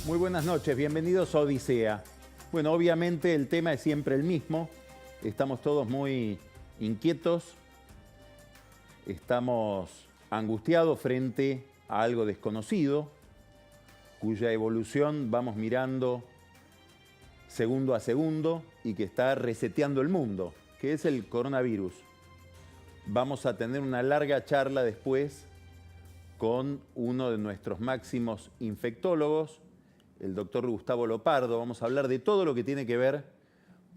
Muy buenas noches, bienvenidos a Odisea. Bueno, obviamente el tema es siempre el mismo. Estamos todos muy inquietos, estamos angustiados frente a algo desconocido, cuya evolución vamos mirando segundo a segundo y que está reseteando el mundo, que es el coronavirus. Vamos a tener una larga charla después con uno de nuestros máximos infectólogos, el doctor Gustavo Lopardo. Vamos a hablar de todo lo que tiene que ver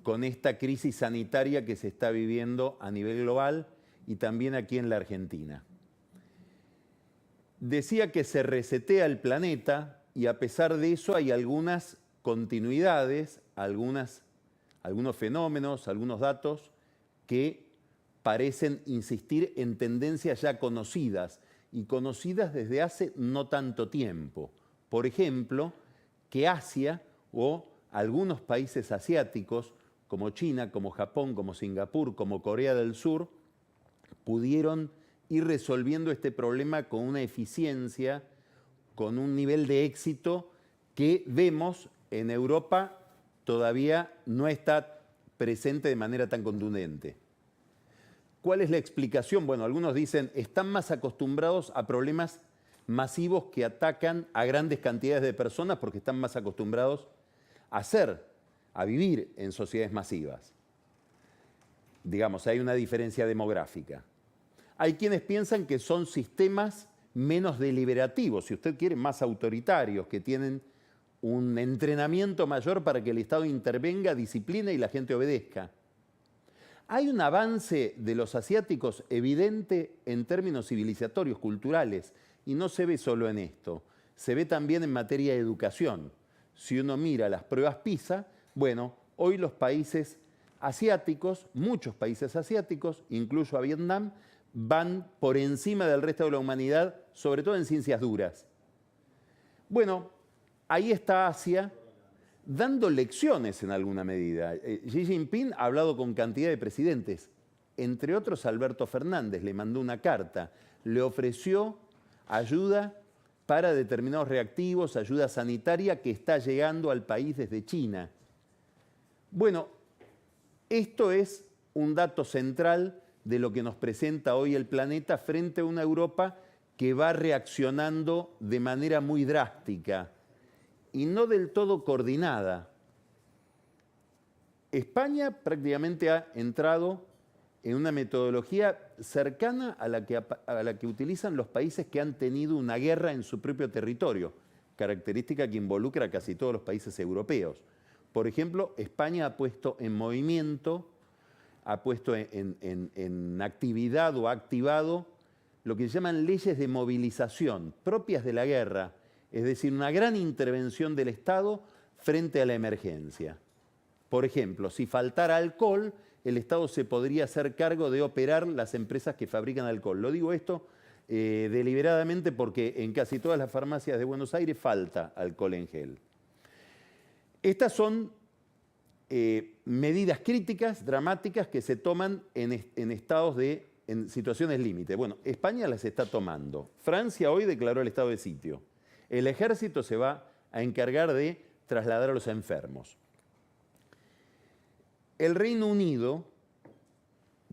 con esta crisis sanitaria que se está viviendo a nivel global y también aquí en la Argentina. Decía que se resetea el planeta y a pesar de eso hay algunas continuidades, algunos fenómenos, algunos datos que parecen insistir en tendencias ya conocidas y conocidas desde hace no tanto tiempo. Por ejemplo, que Asia o algunos países asiáticos, como China, como Japón, como Singapur, como Corea del Sur, pudieron ir resolviendo este problema con una eficiencia, con un nivel de éxito que vemos en Europa todavía no está presente de manera tan contundente. ¿Cuál es la explicación? Bueno, algunos dicen, están más acostumbrados a problemas masivos que atacan a grandes cantidades de personas porque están más acostumbrados a vivir en sociedades masivas. Digamos, hay una diferencia demográfica. Hay quienes piensan que son sistemas menos deliberativos, si usted quiere, más autoritarios, que tienen un entrenamiento mayor para que el Estado intervenga, discipline y la gente obedezca. Hay un avance de los asiáticos evidente en términos civilizatorios, culturales, y no se ve solo en esto, se ve también en materia de educación. Si uno mira las pruebas PISA, bueno, hoy los países asiáticos, muchos países asiáticos, incluso a Vietnam, van por encima del resto de la humanidad, sobre todo en ciencias duras. Bueno, ahí está Asia dando lecciones en alguna medida. Xi Jinping ha hablado con cantidad de presidentes, entre otros Alberto Fernández, le mandó una carta, le ofreció ayuda para determinados reactivos, ayuda sanitaria que está llegando al país desde China. Bueno, esto es un dato central de lo que nos presenta hoy el planeta frente a una Europa que va reaccionando de manera muy drástica y no del todo coordinada. España prácticamente ha entrado en una metodología cercana a la que utilizan los países que han tenido una guerra en su propio territorio, característica que involucra a casi todos los países europeos. Por ejemplo, España ha puesto en movimiento, ha puesto en actividad o ha activado lo que se llaman leyes de movilización propias de la guerra, es decir, una gran intervención del Estado frente a la emergencia. Por ejemplo, si faltara alcohol, el Estado se podría hacer cargo de operar las empresas que fabrican alcohol. Lo digo esto deliberadamente porque en casi todas las farmacias de Buenos Aires falta alcohol en gel. Estas son medidas críticas, dramáticas, que se toman en situaciones límite. Bueno, España las está tomando. Francia hoy declaró el estado de sitio. El ejército se va a encargar de trasladar a los enfermos. El Reino Unido,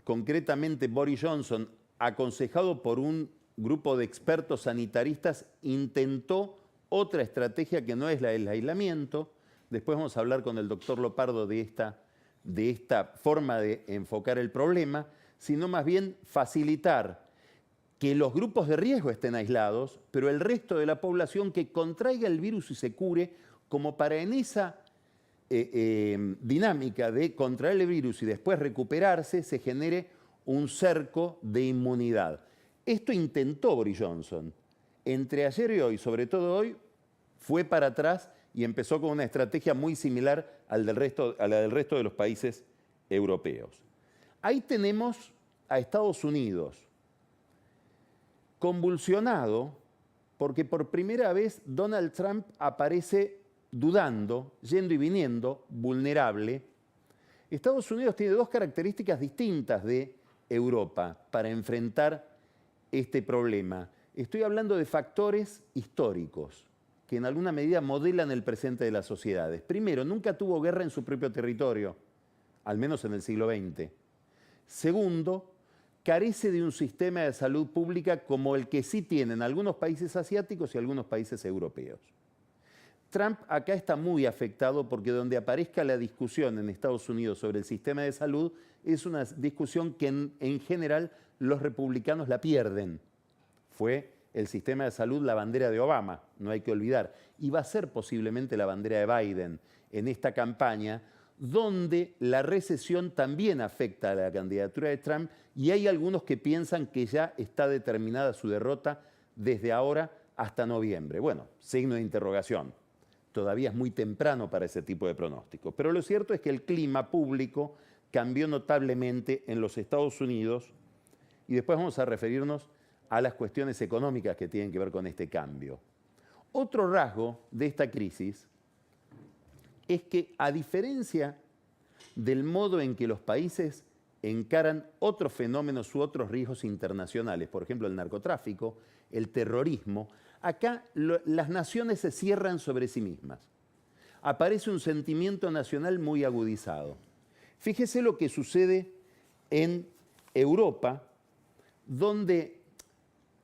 concretamente Boris Johnson, aconsejado por un grupo de expertos sanitaristas, intentó otra estrategia que no es la del aislamiento. Después vamos a hablar con el doctor Lopardo de esta forma de enfocar el problema, sino más bien facilitar que los grupos de riesgo estén aislados, pero el resto de la población que contraiga el virus y se cure, como para en esa dinámica de contraer el virus y después recuperarse, se genere un cerco de inmunidad. Esto intentó Boris Johnson. Entre ayer y hoy, sobre todo hoy, fue para atrás y empezó con una estrategia muy similar a la del resto de los países europeos. Ahí tenemos a Estados Unidos, convulsionado porque por primera vez Donald Trump aparece dudando, yendo y viniendo, vulnerable. Estados Unidos tiene dos características distintas de Europa para enfrentar este problema. Estoy hablando de factores históricos. que en alguna medida modelan el presente de las sociedades. Primero, nunca tuvo guerra en su propio territorio, al menos en el siglo XX. Segundo, carece de un sistema de salud pública como el que sí tienen algunos países asiáticos y algunos países europeos. Trump acá está muy afectado porque donde aparezca la discusión en Estados Unidos sobre el sistema de salud es una discusión que en general los republicanos la pierden. Fue el sistema de salud la bandera de Obama, no hay que olvidar, y va a ser posiblemente la bandera de Biden en esta campaña, donde la recesión también afecta a la candidatura de Trump y hay algunos que piensan que ya está determinada su derrota desde ahora hasta noviembre. Bueno, signo de interrogación. Todavía es muy temprano para ese tipo de pronóstico. Pero lo cierto es que el clima público cambió notablemente en los Estados Unidos y después vamos a referirnos a las cuestiones económicas que tienen que ver con este cambio. Otro rasgo de esta crisis es que, a diferencia del modo en que los países encaran otros fenómenos u otros riesgos internacionales, por ejemplo el narcotráfico, el terrorismo, acá las naciones se cierran sobre sí mismas. Aparece un sentimiento nacional muy agudizado. Fíjese lo que sucede en Europa, donde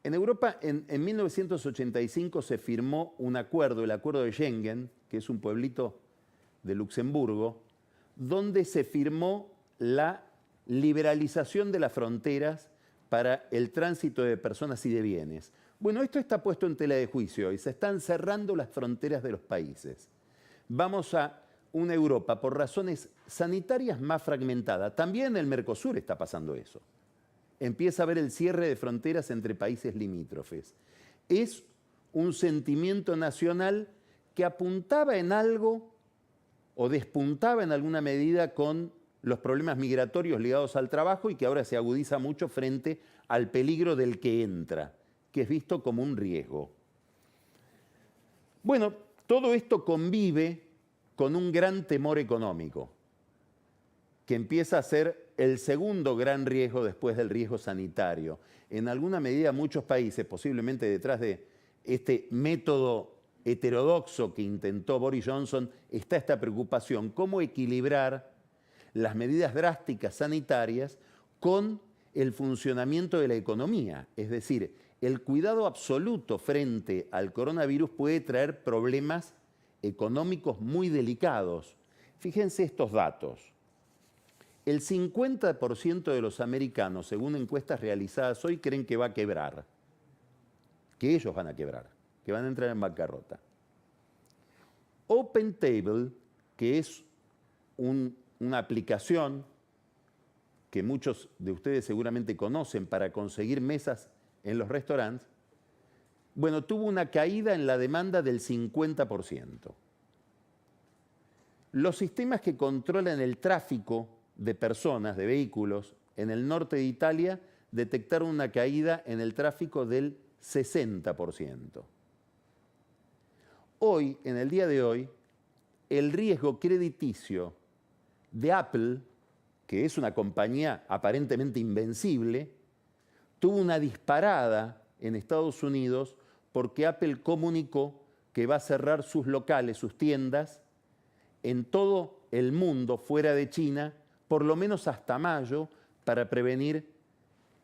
en Europa en 1985 se firmó un acuerdo, el Acuerdo de Schengen, que es un pueblito de Luxemburgo, donde se firmó la liberalización de las fronteras para el tránsito de personas y de bienes. Bueno, esto está puesto en tela de juicio y se están cerrando las fronteras de los países. Vamos a una Europa por razones sanitarias más fragmentada. También en el Mercosur está pasando eso. Empieza a haber el cierre de fronteras entre países limítrofes. Es un sentimiento nacional que apuntaba en algo o despuntaba en alguna medida con los problemas migratorios ligados al trabajo y que ahora se agudiza mucho frente al peligro del que entra, que es visto como un riesgo. Bueno, todo esto convive con un gran temor económico, que empieza a ser el segundo gran riesgo después del riesgo sanitario. En alguna medida muchos países, posiblemente detrás de este método heterodoxo que intentó Boris Johnson, está esta preocupación, cómo equilibrar las medidas drásticas sanitarias con el funcionamiento de la economía. Es decir, el cuidado absoluto frente al coronavirus puede traer problemas económicos muy delicados. Fíjense estos datos. El 50% de los americanos, según encuestas realizadas hoy, creen que va a quebrar, que ellos van a quebrar, que van a entrar en bancarrota. OpenTable, que es una aplicación que muchos de ustedes seguramente conocen para conseguir mesas en los restaurantes, bueno, tuvo una caída en la demanda del 50%. Los sistemas que controlan el tráfico de personas, de vehículos, en el norte de Italia detectaron una caída en el tráfico del 60%. Hoy, en el día de hoy, el riesgo crediticio de Apple, que es una compañía aparentemente invencible, tuvo una disparada en Estados Unidos porque Apple comunicó que va a cerrar sus locales, sus tiendas, en todo el mundo fuera de China, por lo menos hasta mayo, para prevenir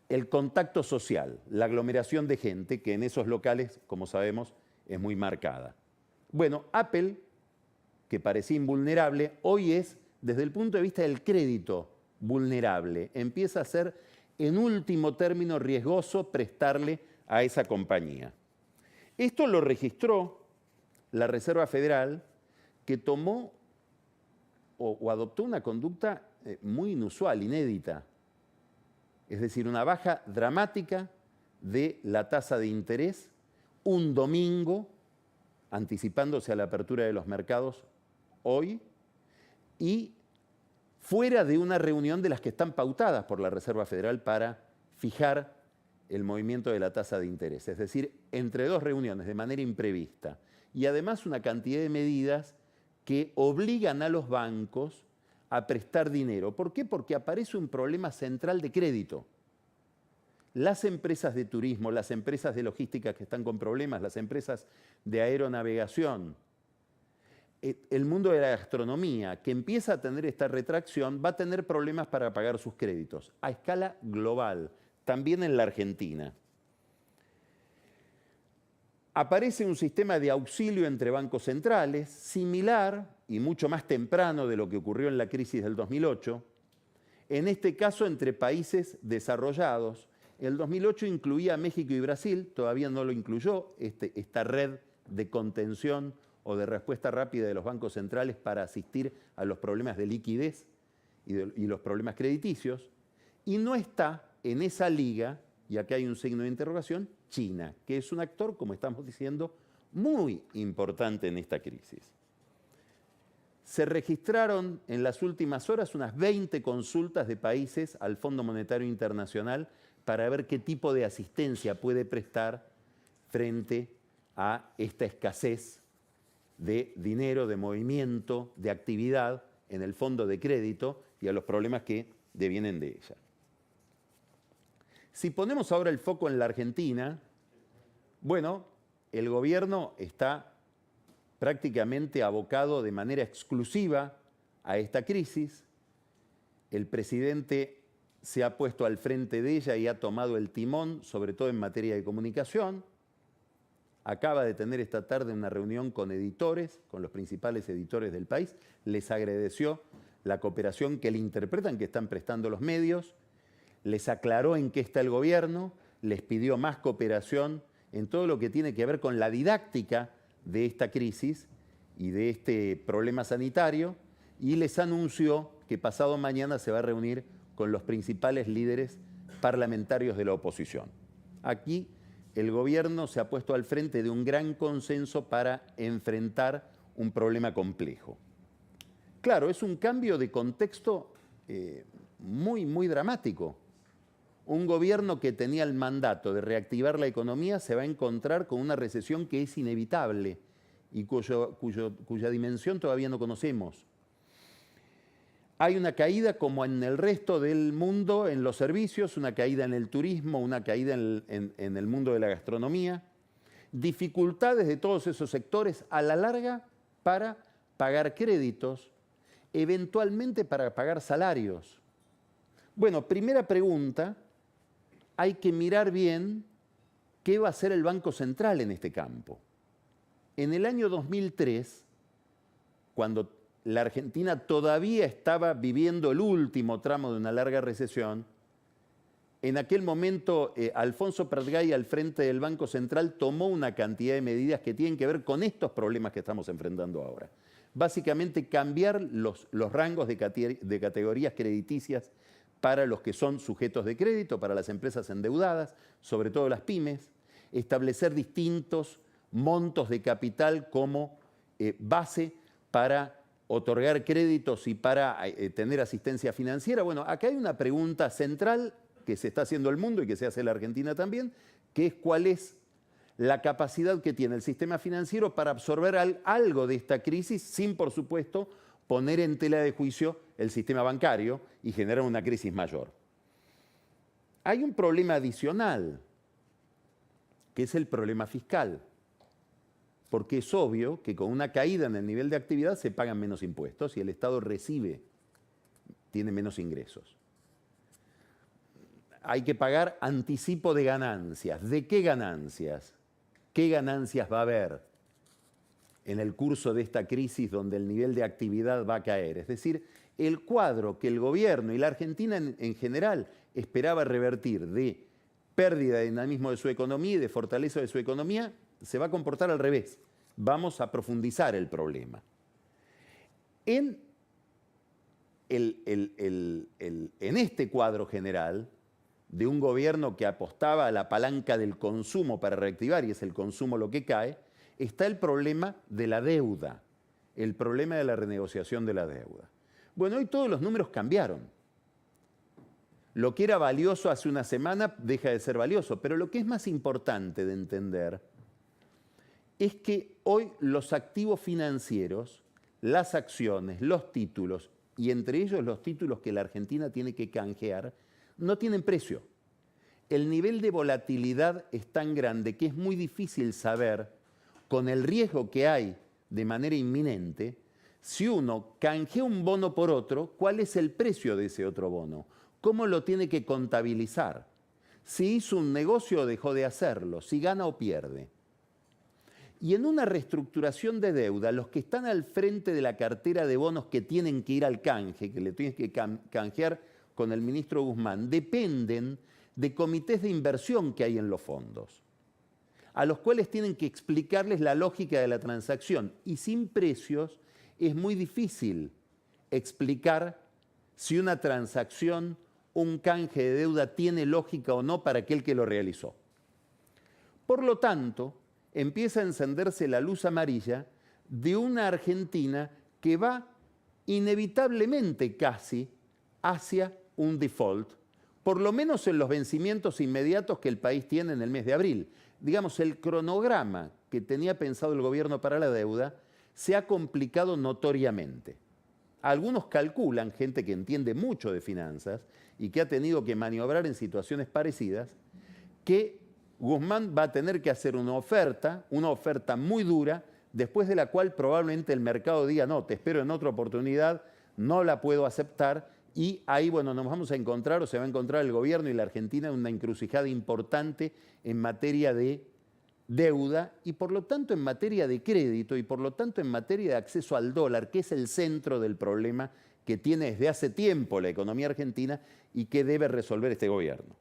el contacto social, la aglomeración de gente, que en esos locales, como sabemos, es muy marcada. Bueno, Apple, que parecía invulnerable, hoy es, desde el punto de vista del crédito, vulnerable. Empieza a ser, en último término, riesgoso prestarle a esa compañía. Esto lo registró la Reserva Federal, que tomó o adoptó una conducta muy inusual, inédita. Es decir, una baja dramática de la tasa de interés un domingo, anticipándose a la apertura de los mercados hoy, y fuera de una reunión de las que están pautadas por la Reserva Federal para fijar el movimiento de la tasa de interés. Es decir, entre dos reuniones de manera imprevista. Y además una cantidad de medidas que obligan a los bancos a prestar dinero. ¿Por qué? Porque aparece un problema central de crédito. las empresas de turismo, las empresas de logística que están con problemas, las empresas de aeronavegación, el mundo de la gastronomía, que empieza a tener esta retracción, va a tener problemas para pagar sus créditos a escala global, también en la Argentina. Aparece un sistema de auxilio entre bancos centrales, similar y mucho más temprano de lo que ocurrió en la crisis del 2008, en este caso entre países desarrollados. El 2008 incluía a México y Brasil, todavía no lo incluyó, esta red de contención o de respuesta rápida de los bancos centrales para asistir a los problemas de liquidez y los problemas crediticios. Y no está en esa liga, y acá hay un signo de interrogación, China, que es un actor, como estamos diciendo, muy importante en esta crisis. Se registraron en las últimas horas unas 20 consultas de países al Fondo Monetario Internacional para ver qué tipo de asistencia puede prestar frente a esta escasez de dinero, de movimiento, de actividad en el fondo de crédito y a los problemas que devienen de ella. Si ponemos ahora el foco en la Argentina, bueno, el gobierno está prácticamente abocado de manera exclusiva a esta crisis. El presidente se ha puesto al frente de ella y ha tomado el timón, sobre todo en materia de comunicación. Acaba de tener esta tarde una reunión con editores, con los principales editores del país. Les agradeció la cooperación que le interpretan que están prestando los medios. Les aclaró en qué está el gobierno, les pidió más cooperación en todo lo que tiene que ver con la didáctica de esta crisis y de este problema sanitario, y les anunció que pasado mañana se va a reunir con los principales líderes parlamentarios de la oposición. Aquí el gobierno se ha puesto al frente de un gran consenso para enfrentar un problema complejo. Claro, es un cambio de contexto muy dramático. Un gobierno que tenía el mandato de reactivar la economía se va a encontrar con una recesión que es inevitable y cuya dimensión todavía no conocemos. Hay una caída como en el resto del mundo en los servicios, una caída en el turismo, una caída en el mundo de la gastronomía, dificultades de todos esos sectores a la larga para pagar créditos, eventualmente para pagar salarios. Bueno, primera pregunta, hay que mirar bien qué va a hacer el Banco Central en este campo. En el año 2003, cuando la Argentina todavía estaba viviendo el último tramo de una larga recesión, en aquel momento Alfonso Pratgay al frente del Banco Central tomó una cantidad de medidas que tienen que ver con estos problemas que estamos enfrentando ahora. Básicamente cambiar los rangos de categorías crediticias para los que son sujetos de crédito, para las empresas endeudadas, sobre todo las pymes, establecer distintos montos de capital como base para otorgar créditos y para tener asistencia financiera. Bueno, acá hay una pregunta central que se está haciendo el mundo y que se hace en la Argentina también, que es cuál es la capacidad que tiene el sistema financiero para absorber algo de esta crisis sin, por supuesto, poner en tela de juicio el sistema bancario y generar una crisis mayor. Hay un problema adicional, que es el problema fiscal, porque es obvio que con una caída en el nivel de actividad se pagan menos impuestos y el Estado tiene menos ingresos. Hay que pagar anticipo de ganancias. ¿De qué ganancias? ¿Qué ganancias va a haber en el curso de esta crisis donde el nivel de actividad va a caer? Es decir, el cuadro que el gobierno y la Argentina en general esperaba revertir de pérdida de dinamismo de su economía y de fortaleza de su economía, se va a comportar al revés. Vamos a profundizar el problema. En este cuadro general de un gobierno que apostaba a la palanca del consumo para reactivar, y es el consumo lo que cae, está el problema de la deuda, el problema de la renegociación de la deuda. Bueno, hoy todos los números cambiaron. Lo que era valioso hace una semana deja de ser valioso, pero lo que es más importante de entender es que hoy los activos financieros, las acciones, los títulos, y entre ellos los títulos que la Argentina tiene que canjear, no tienen precio. el nivel de volatilidad es tan grande que es muy difícil saber, con el riesgo que hay de manera inminente, si uno canjea un bono por otro, ¿cuál es el precio de ese otro bono? ¿Cómo lo tiene que contabilizar? Si hizo un negocio o dejó de hacerlo, si gana o pierde. Y en una reestructuración de deuda, los que están al frente de la cartera de bonos que tienen que ir al canje, que le tienen que canjear con el ministro Guzmán, dependen de comités de inversión que hay en los fondos, a los cuales tienen que explicarles la lógica de la transacción. Y sin precios es muy difícil explicar si una transacción, un canje de deuda tiene lógica o no para aquel que lo realizó. Por lo tanto, empieza a encenderse la luz amarilla de una Argentina que va inevitablemente casi hacia un default, por lo menos en los vencimientos inmediatos que el país tiene en el mes de abril. Digamos, el cronograma que tenía pensado el gobierno para la deuda se ha complicado notoriamente. Algunos calculan, gente que entiende mucho de finanzas y que ha tenido que maniobrar en situaciones parecidas, que Guzmán va a tener que hacer una oferta muy dura, después de la cual probablemente el mercado diga, no, te espero en otra oportunidad, no la puedo aceptar, y ahí, bueno, nos vamos a encontrar, o se va a encontrar el gobierno y la Argentina en una encrucijada importante en materia de deuda y por lo tanto en materia de crédito y por lo tanto en materia de acceso al dólar, que es el centro del problema que tiene desde hace tiempo la economía argentina y que debe resolver este gobierno.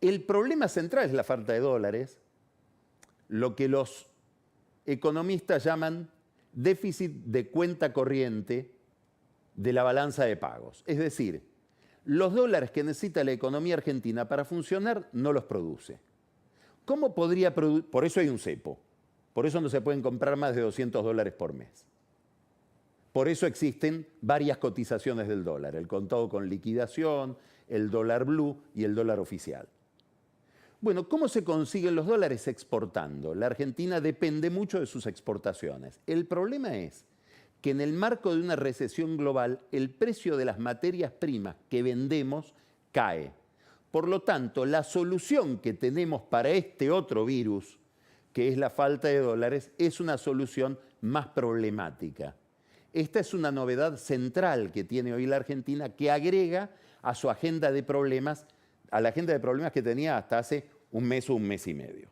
El problema central es la falta de dólares, lo que los economistas llaman déficit de cuenta corriente de la balanza de pagos. Es decir, los dólares que necesita la economía argentina para funcionar no los produce. ¿Cómo podría producir? Por eso hay un cepo. Por eso no se pueden comprar más de $200 por mes. Por eso existen varias cotizaciones del dólar, el contado con liquidación, el dólar blue y el dólar oficial. Bueno, ¿cómo se consiguen los dólares? Exportando. La Argentina depende mucho de sus exportaciones. El problema es que en el marco de una recesión global, el precio de las materias primas que vendemos cae. Por lo tanto, la solución que tenemos para este otro virus, que es la falta de dólares, es una solución más problemática. Esta es una novedad central que tiene hoy la Argentina, que agrega a su agenda de problemas, a la agenda de problemas que tenía hasta hace un mes o un mes y medio.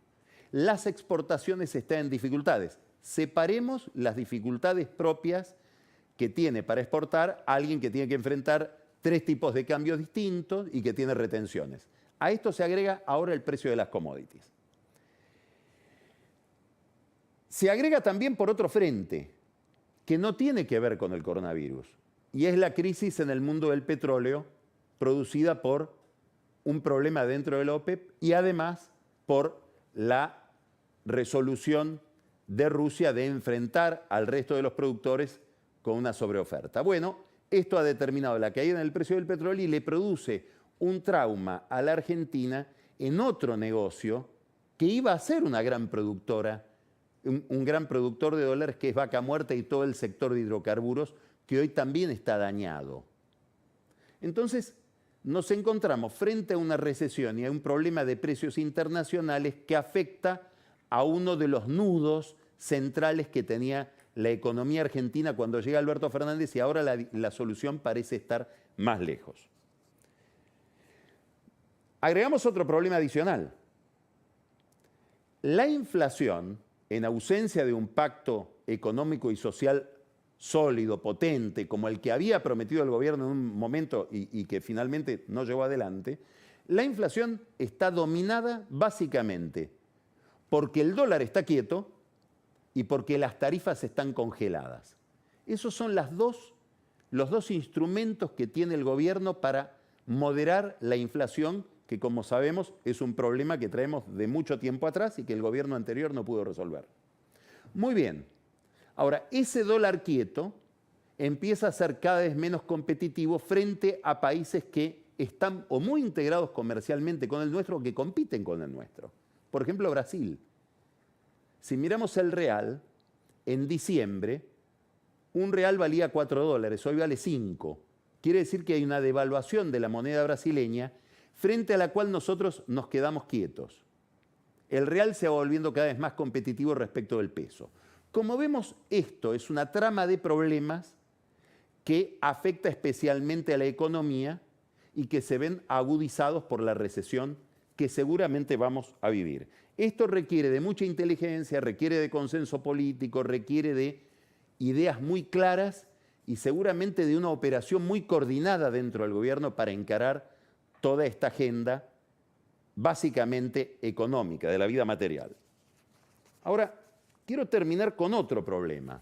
Las exportaciones están en dificultades. Separemos las dificultades propias que tiene para exportar alguien que tiene que enfrentar 3 tipos de cambios distintos y que tiene retenciones. A esto se agrega ahora el precio de las commodities. Se agrega también por otro frente, que no tiene que ver con el coronavirus, y es la crisis en el mundo del petróleo producida por un problema dentro de la OPEP y además por la resolución de Rusia de enfrentar al resto de los productores con una sobreoferta. Bueno, esto ha determinado la caída en el precio del petróleo y le produce un trauma a la Argentina en otro negocio que iba a ser una gran productora, un gran productor de dólares, que es Vaca Muerta y todo el sector de hidrocarburos, que hoy también está dañado. Entonces, nos encontramos frente a una recesión y a un problema de precios internacionales que afecta a uno de los nudos centrales que tenía la economía argentina cuando llega Alberto Fernández, y ahora la solución parece estar más lejos. Agregamos otro problema adicional. La inflación, en ausencia de un pacto económico y social sólido, potente, como el que había prometido el gobierno en un momento y que finalmente no llevó adelante, la inflación está dominada básicamente porque el dólar está quieto y porque las tarifas están congeladas. Esos son los dos instrumentos que tiene el gobierno para moderar la inflación, que como sabemos es un problema que traemos de mucho tiempo atrás y que el gobierno anterior no pudo resolver. Muy bien. Ahora, ese dólar quieto empieza a ser cada vez menos competitivo frente a países que están o muy integrados comercialmente con el nuestro o que compiten con el nuestro. Por ejemplo, Brasil. Si miramos el real, en diciembre, un real valía $4, hoy vale 5. Quiere decir que hay una devaluación de la moneda brasileña frente a la cual nosotros nos quedamos quietos. El real se va volviendo cada vez más competitivo respecto del peso. Como vemos, esto es una trama de problemas que afecta especialmente a la economía y que se ven agudizados por la recesión que seguramente vamos a vivir. Esto requiere de mucha inteligencia, requiere de consenso político, requiere de ideas muy claras y seguramente de una operación muy coordinada dentro del gobierno para encarar toda esta agenda básicamente económica, de la vida material. Ahora, quiero terminar con otro problema.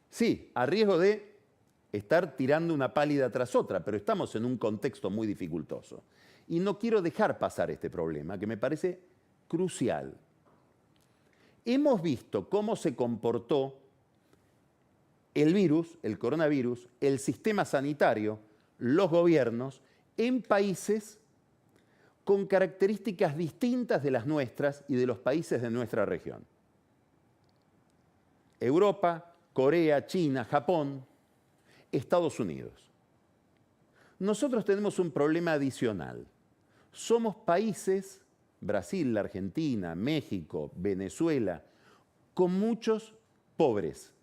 Sí, a riesgo de estar tirando una pálida tras otra, pero estamos en un contexto muy dificultoso. Y no quiero dejar pasar este problema, que me parece crucial. Hemos visto cómo se comportó el virus, el coronavirus, el sistema sanitario, los gobiernos, en países con características distintas de las nuestras y de los países de nuestra región. Europa, Corea, China, Japón, Estados Unidos. Nosotros tenemos un problema adicional. Somos países, Brasil, la Argentina, México, Venezuela, con muchos pobres,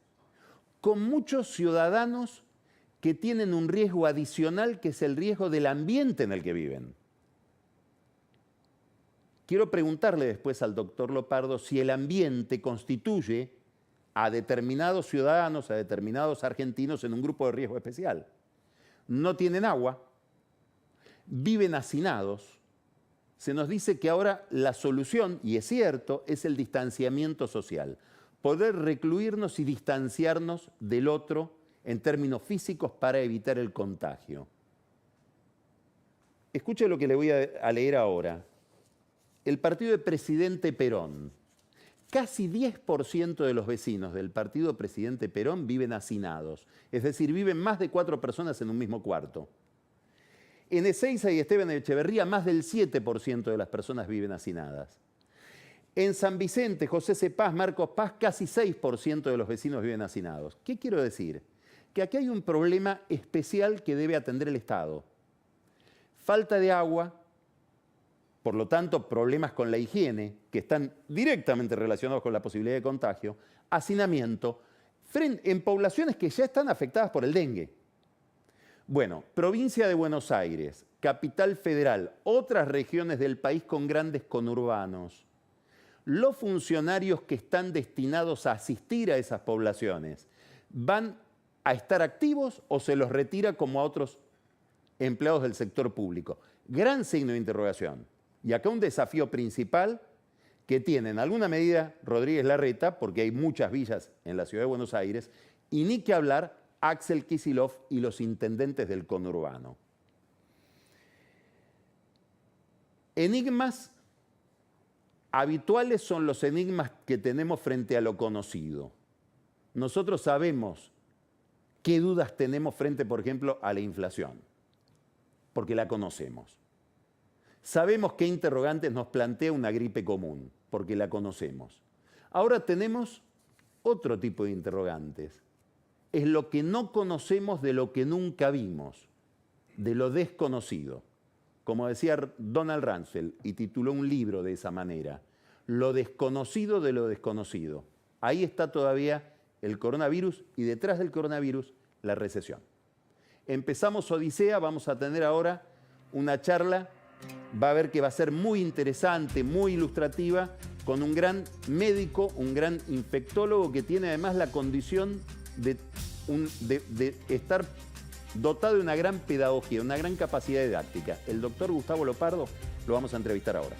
con muchos ciudadanos que tienen un riesgo adicional que es el riesgo del ambiente en el que viven. Quiero preguntarle después al doctor Lopardo si el ambiente constituye a determinados ciudadanos, a determinados argentinos en un grupo de riesgo especial. No tienen agua, viven hacinados. Se nos dice que ahora la solución, y es cierto, es el distanciamiento social. Poder recluirnos y distanciarnos del otro en términos físicos para evitar el contagio. Escuche lo que le voy a leer ahora. El partido del presidente Perón. Casi 10% de los vecinos del partido presidente Perón viven hacinados. Es decir, viven más de 4 personas en un mismo cuarto. En Ezeiza y Esteban Echeverría, más del 7% de las personas viven hacinadas. En San Vicente, José C. Paz, Marcos Paz, casi 6% de los vecinos viven hacinados. ¿Qué quiero decir? Que aquí hay un problema especial que debe atender el Estado. Falta de agua, por lo tanto, problemas con la higiene, que están directamente relacionados con la posibilidad de contagio, hacinamiento, en poblaciones que ya están afectadas por el dengue. Bueno, provincia de Buenos Aires, capital federal, otras regiones del país con grandes conurbanos. Los funcionarios que están destinados a asistir a esas poblaciones, ¿van a estar activos o se los retira como a otros empleados del sector público? Gran signo de interrogación. Y acá un desafío principal que tiene en alguna medida Rodríguez Larreta, porque hay muchas villas en la ciudad de Buenos Aires, y ni que hablar Axel Kicillof y los intendentes del conurbano. Enigmas habituales son los enigmas que tenemos frente a lo conocido. Nosotros sabemos qué dudas tenemos frente, por ejemplo, a la inflación, porque la conocemos. Sabemos qué interrogantes nos plantea una gripe común, porque la conocemos. Ahora tenemos otro tipo de interrogantes. Es lo que no conocemos de lo que nunca vimos, de lo desconocido. Como decía Donald Rumsfeld, y tituló un libro de esa manera, Lo desconocido de lo desconocido. Ahí está todavía el coronavirus y detrás del coronavirus la recesión. Empezamos Odisea, vamos a tener ahora una charla, va a ver que va a ser muy interesante, muy ilustrativa, con un gran médico, un gran infectólogo que tiene además la condición de estar dotado de una gran pedagogía, una gran capacidad didáctica. El doctor Gustavo Lopardo lo vamos a entrevistar ahora.